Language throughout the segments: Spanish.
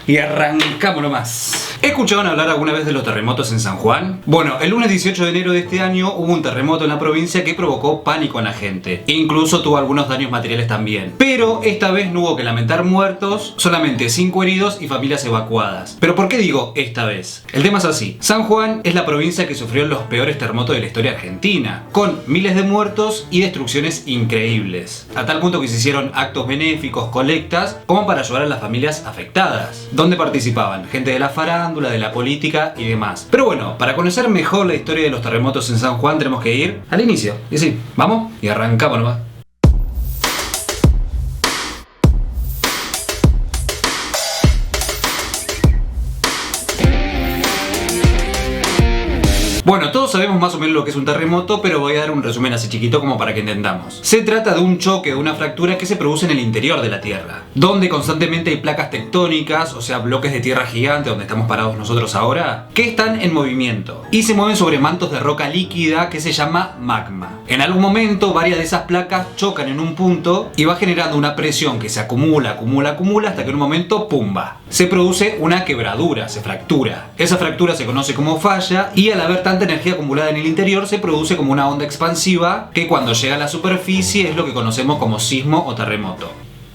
Y arrancamos nomás. ¿Escucharon hablar alguna vez de los terremotos en San Juan? Bueno, el lunes 18 de enero de este año hubo un terremoto en la provincia que provocó pánico en la gente. Incluso tuvo algunos daños materiales también. Pero esta vez no hubo que lamentar muertos, solamente 5 heridos y familias evacuadas. ¿Pero por qué digo esta vez? El tema es así. San Juan es la provincia que sufrió los peores terremotos de la historia argentina, con miles de muertos y destrucciones increíbles. A tal punto que se hicieron actos benéficos, colectas, como para ayudar a las familias afectadas, donde participaban gente de la farándula, de la política y demás. Pero bueno, para conocer mejor la historia de los terremotos en San Juan tenemos que ir al inicio. Y sí, vamos y arrancamos nomás. Bueno, todos sabemos más o menos lo que es un terremoto, pero voy a dar un resumen así chiquito como para que entendamos. Se trata de un choque, de una fractura que se produce en el interior de la Tierra, donde constantemente hay placas tectónicas, o sea, bloques de tierra gigante donde estamos parados nosotros ahora, que están en movimiento y se mueven sobre mantos de roca líquida que se llama magma. En algún momento, varias de esas placas chocan en un punto y va generando una presión que se acumula hasta que en un momento, ¡pumba!, se produce una quebradura, se fractura. Esa fractura se conoce como falla y al haber tanta energía acumulada en el interior se produce como una onda expansiva que cuando llega a la superficie es lo que conocemos como sismo o terremoto.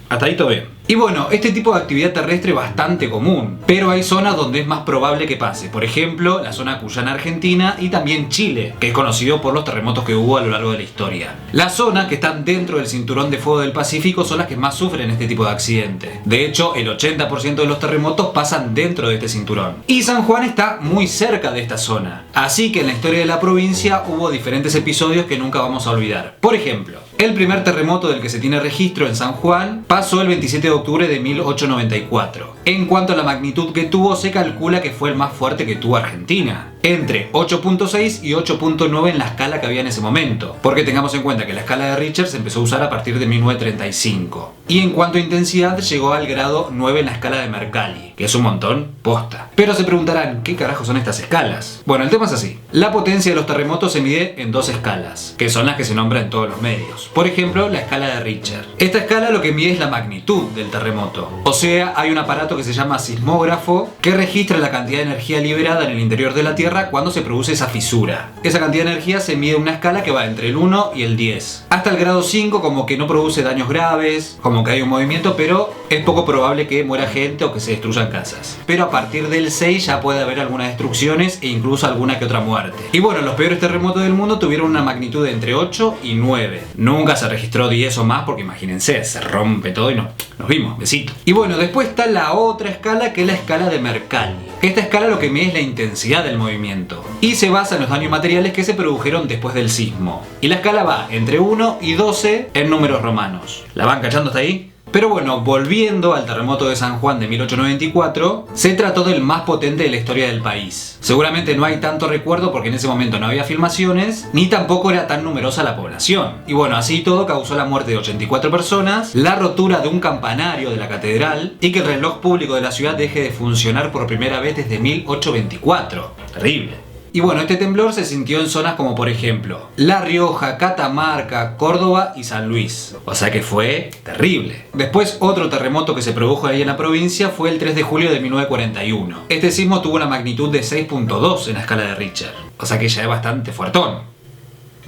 Hasta ahí todo bien. Y bueno, este tipo de actividad terrestre es bastante común, pero hay zonas donde es más probable que pase. Por ejemplo, la zona cuyana argentina y también Chile, que es conocido por los terremotos que hubo a lo largo de la historia. Las zonas que están dentro del cinturón de fuego del Pacífico son las que más sufren este tipo de accidentes. De hecho, el 80% de los terremotos pasan dentro de este cinturón. Y San Juan está muy cerca de esta zona. Así que en la historia de la provincia hubo diferentes episodios que nunca vamos a olvidar. Por ejemplo, el primer terremoto del que se tiene registro en San Juan pasó el 27 de octubre de 1894. En cuanto a la magnitud que tuvo, se calcula que fue el más fuerte que tuvo Argentina, entre 8.6 y 8.9 en la escala que había en ese momento, porque tengamos en cuenta que la escala de Richter se empezó a usar a partir de 1935. Y en cuanto a intensidad, llegó al grado 9 en la escala de Mercalli, que es un montón, posta. Pero se preguntarán, ¿qué carajo son estas escalas? Bueno, el tema es así. La potencia de los terremotos se mide en dos escalas, que son las que se nombran en todos los medios. Por ejemplo, la escala de Richter. Esta escala lo que mide es la magnitud del terremoto. O sea, hay un aparato que se llama sismógrafo que registra la cantidad de energía liberada en el interior de la Tierra cuando se produce esa fisura. Esa cantidad de energía se mide en una escala que va entre el 1 y el 10. Hasta el grado 5 como que no produce daños graves, como que hay un movimiento, pero es poco probable que muera gente o que se destruyan casas. Pero a partir del 6 ya puede haber algunas destrucciones e incluso alguna que otra muerte. Y bueno, los peores terremotos del mundo tuvieron una magnitud de entre 8 y 9. Nunca se registró 10 o más porque imagínense, se rompe todo y nos vimos, besito. Y bueno, después está la otra escala que es la escala de Mercalli. Esta escala lo que mide es la intensidad del movimiento y se basa en los daños materiales que se produjeron después del sismo. Y la escala va entre 1 y 12 en números romanos. ¿La van cachando hasta ahí? Pero bueno, volviendo al terremoto de San Juan de 1894, se trató del más potente de la historia del país. Seguramente no hay tanto recuerdo porque en ese momento no había filmaciones, ni tampoco era tan numerosa la población. Y bueno, así todo causó la muerte de 84 personas, la rotura de un campanario de la catedral y que el reloj público de la ciudad deje de funcionar por primera vez desde 1824. Terrible. Y bueno, este temblor se sintió en zonas como por ejemplo La Rioja, Catamarca, Córdoba y San Luis. O sea que fue terrible. Después otro terremoto que se produjo ahí en la provincia fue el 3 de julio de 1941. Este sismo tuvo una magnitud de 6.2 en la escala de Richter. O sea que ya es bastante fuertón.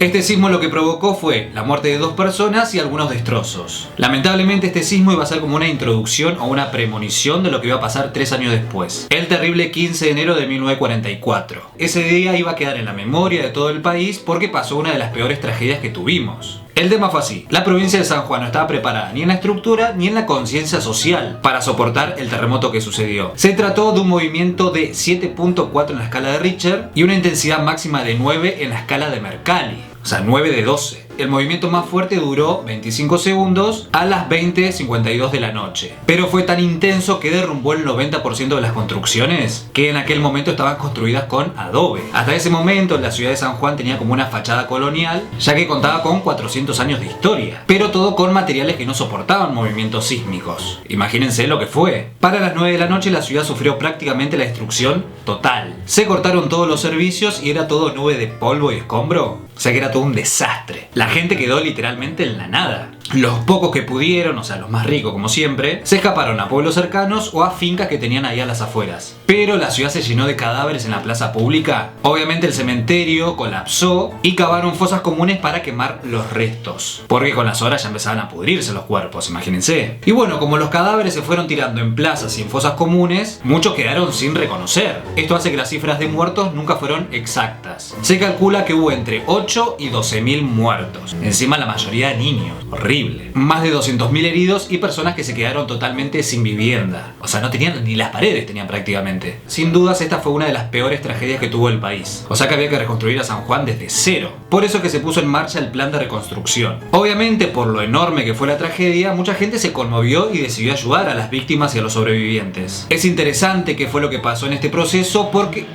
Este sismo lo que provocó fue la muerte de 2 personas y algunos destrozos. Lamentablemente este sismo iba a ser como una introducción o una premonición de lo que iba a pasar 3 años después, el terrible 15 de enero de 1944. Ese día iba a quedar en la memoria de todo el país porque pasó una de las peores tragedias que tuvimos. El tema fue así: la provincia de San Juan no estaba preparada ni en la estructura ni en la conciencia social para soportar el terremoto que sucedió. Se trató de un movimiento de 7.4 en la escala de Richter y una intensidad máxima de 9 en la escala de Mercalli, o sea 9 de 12. El movimiento más fuerte duró 25 segundos a las 20:52 de la noche, pero fue tan intenso que derrumbó el 90% de las construcciones que en aquel momento estaban construidas con adobe. Hasta ese momento la ciudad de San Juan tenía como una fachada colonial, ya que contaba con 400 años de historia, pero todo con materiales que no soportaban movimientos sísmicos. Imagínense lo que fue. Para las 9 de la noche la ciudad sufrió prácticamente la destrucción total. Se cortaron todos los servicios y era todo nube de polvo y escombro. O sea que era todo un desastre. La La gente quedó literalmente en la nada. Los pocos que pudieron, o sea, los más ricos como siempre, se escaparon a pueblos cercanos o a fincas que tenían ahí a las afueras. Pero la ciudad se llenó de cadáveres en la plaza pública. Obviamente el cementerio colapsó y cavaron fosas comunes para quemar los restos. Porque con las horas ya empezaban a pudrirse los cuerpos, imagínense. Y bueno, como los cadáveres se fueron tirando en plazas y en fosas comunes, muchos quedaron sin reconocer. Esto hace que las cifras de muertos nunca fueron exactas. Se calcula que hubo entre 8 y 12.000 muertos. Encima la mayoría niños. Horrible. Más de 200.000 heridos y personas que se quedaron totalmente sin vivienda. O sea, no tenían ni las paredes, tenían prácticamente. Sin dudas, esta fue una de las peores tragedias que tuvo el país. O sea que había que reconstruir a San Juan desde cero. Por eso que se puso en marcha el plan de reconstrucción. Obviamente, por lo enorme que fue la tragedia, mucha gente se conmovió y decidió ayudar a las víctimas y a los sobrevivientes. Es interesante qué fue lo que pasó en este proceso porque...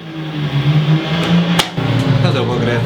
No te lo puedo creer.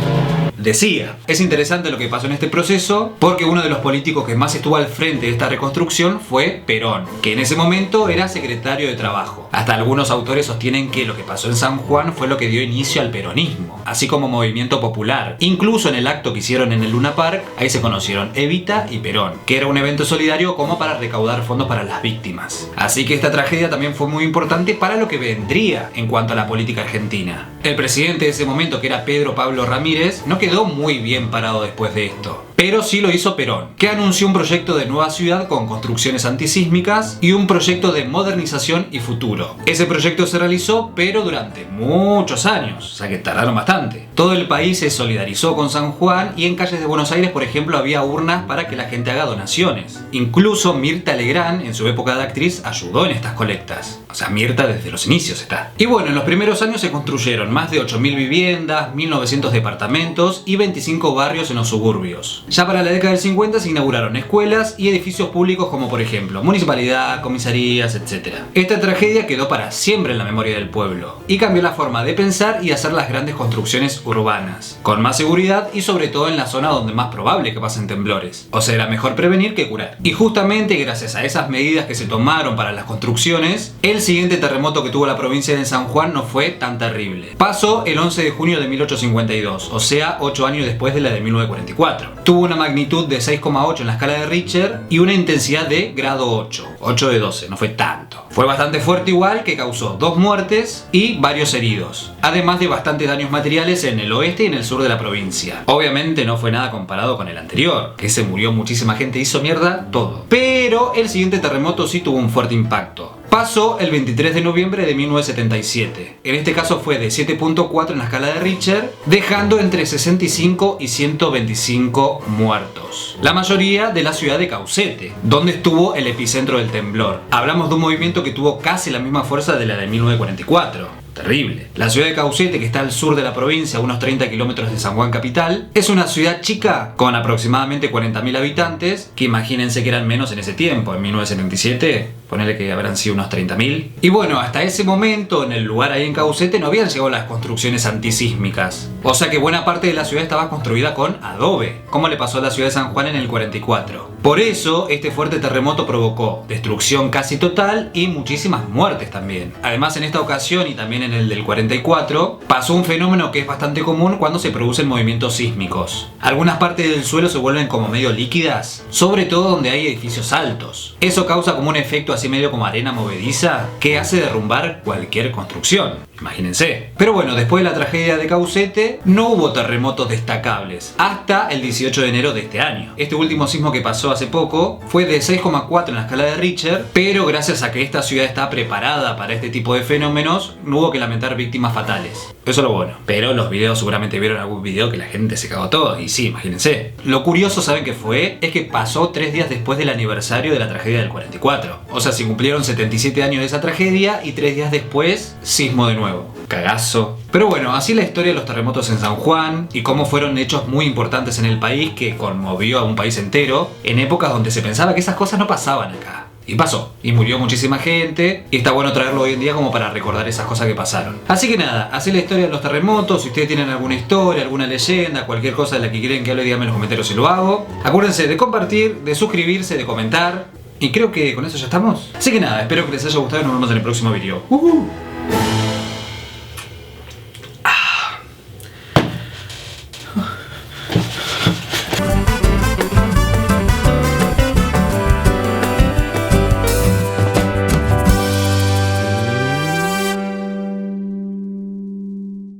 Decía, es interesante lo que pasó en este proceso porque uno de los políticos que más estuvo al frente de esta reconstrucción fue Perón, que en ese momento era secretario de Trabajo. Hasta algunos autores sostienen que lo que pasó en San Juan fue lo que dio inicio al peronismo, así como movimiento popular. Incluso en el acto que hicieron en el Luna Park, ahí se conocieron Evita y Perón, que era un evento solidario como para recaudar fondos para las víctimas. Así que esta tragedia también fue muy importante para lo que vendría en cuanto a la política argentina. El presidente de ese momento, que era Pedro Pablo Ramírez, no quedó muy bien parado después de esto. Pero sí lo hizo Perón, que anunció un proyecto de nueva ciudad con construcciones antisísmicas y un proyecto de modernización y futuro. Ese proyecto se realizó, pero durante muchos años, o sea que tardaron bastante. Todo el país se solidarizó con San Juan y en calles de Buenos Aires, por ejemplo, había urnas para que la gente haga donaciones. Incluso Mirta Legrand, en su época de actriz, ayudó en estas colectas. O sea, Mirta desde los inicios está. Y bueno, en los primeros años se construyeron más de 8.000 viviendas, 1.900 departamentos y 25 barrios en los suburbios. Ya para la década del 50 se inauguraron escuelas y edificios públicos como por ejemplo municipalidad, comisarías, etc. Esta tragedia quedó para siempre en la memoria del pueblo y cambió la forma de pensar y hacer las grandes construcciones urbanas, con más seguridad y sobre todo en la zona donde es más probable que pasen temblores. O sea, era mejor prevenir que curar. Y justamente gracias a esas medidas que se tomaron para las construcciones, el siguiente terremoto que tuvo la provincia de San Juan no fue tan terrible. Pasó el 11 de junio de 1852, o sea, 8 años después de la de 1944. Tuvo una magnitud de 6,8 en la escala de Richter y una intensidad de grado 8. 8 de 12, no fue tanto. Fue bastante fuerte igual, que causó 2 muertes y varios heridos, además de bastantes daños materiales en el oeste y en el sur de la provincia. Obviamente no fue nada comparado con el anterior, que se murió muchísima gente, hizo mierda todo. Pero el siguiente terremoto sí tuvo un fuerte impacto. Pasó el 23 de noviembre de 1977. En este caso fue de 7.4 en la escala de Richter, dejando entre 65 y 125 muertos. La mayoría de la ciudad de Caucete, donde estuvo el epicentro del temblor. Hablamos de un movimiento que tuvo casi la misma fuerza de la de 1944. Terrible. La ciudad de Caucete, que está al sur de la provincia, a unos 30 kilómetros de San Juan capital, es una ciudad chica con aproximadamente 40.000 habitantes, que imagínense que eran menos en ese tiempo, en 1977, ponele que habrán sido unos 30.000. Y bueno, hasta ese momento, en el lugar ahí en Caucete, no habían llegado las construcciones antisísmicas. O sea que buena parte de la ciudad estaba construida con adobe, como le pasó a la ciudad de San Juan en el 44. Por eso, este fuerte terremoto provocó destrucción casi total y muchísimas muertes también. Además, en esta ocasión y también en el del 44, pasó un fenómeno que es bastante común cuando se producen movimientos sísmicos. Algunas partes del suelo se vuelven como medio líquidas, sobre todo donde hay edificios altos. Eso causa como un efecto así medio como arena movediza que hace derrumbar cualquier construcción. Imagínense. Pero bueno, después de la tragedia de Caucete, no hubo terremotos destacables hasta el 18 de enero de este año. Este último sismo que pasó hace poco fue de 6,4 en la escala de Richter, pero gracias a que esta ciudad está preparada para este tipo de fenómenos, no hubo que lamentar víctimas fatales. Eso es lo bueno. Pero los videos, seguramente vieron algún video que la gente se cagó todo, y sí, imagínense. Lo curioso, ¿saben qué fue? Es que pasó 3 días después del aniversario de la tragedia del 44. O sea, se cumplieron 77 años de esa tragedia y 3 días después, sismo de nuevo. Cagazo. Pero bueno, así la historia de los terremotos en San Juan y cómo fueron hechos muy importantes en el país que conmovió a un país entero en épocas donde se pensaba que esas cosas no pasaban acá. Y pasó, y murió muchísima gente, y está bueno traerlo hoy en día como para recordar esas cosas que pasaron. Así que nada, así la historia de los terremotos. Si ustedes tienen alguna historia, alguna leyenda, cualquier cosa de la que quieren que hable, díganme en los comentarios y lo hago. Acuérdense de compartir, de suscribirse, de comentar, y creo que con eso ya estamos. Así que nada, espero que les haya gustado y nos vemos en el próximo video.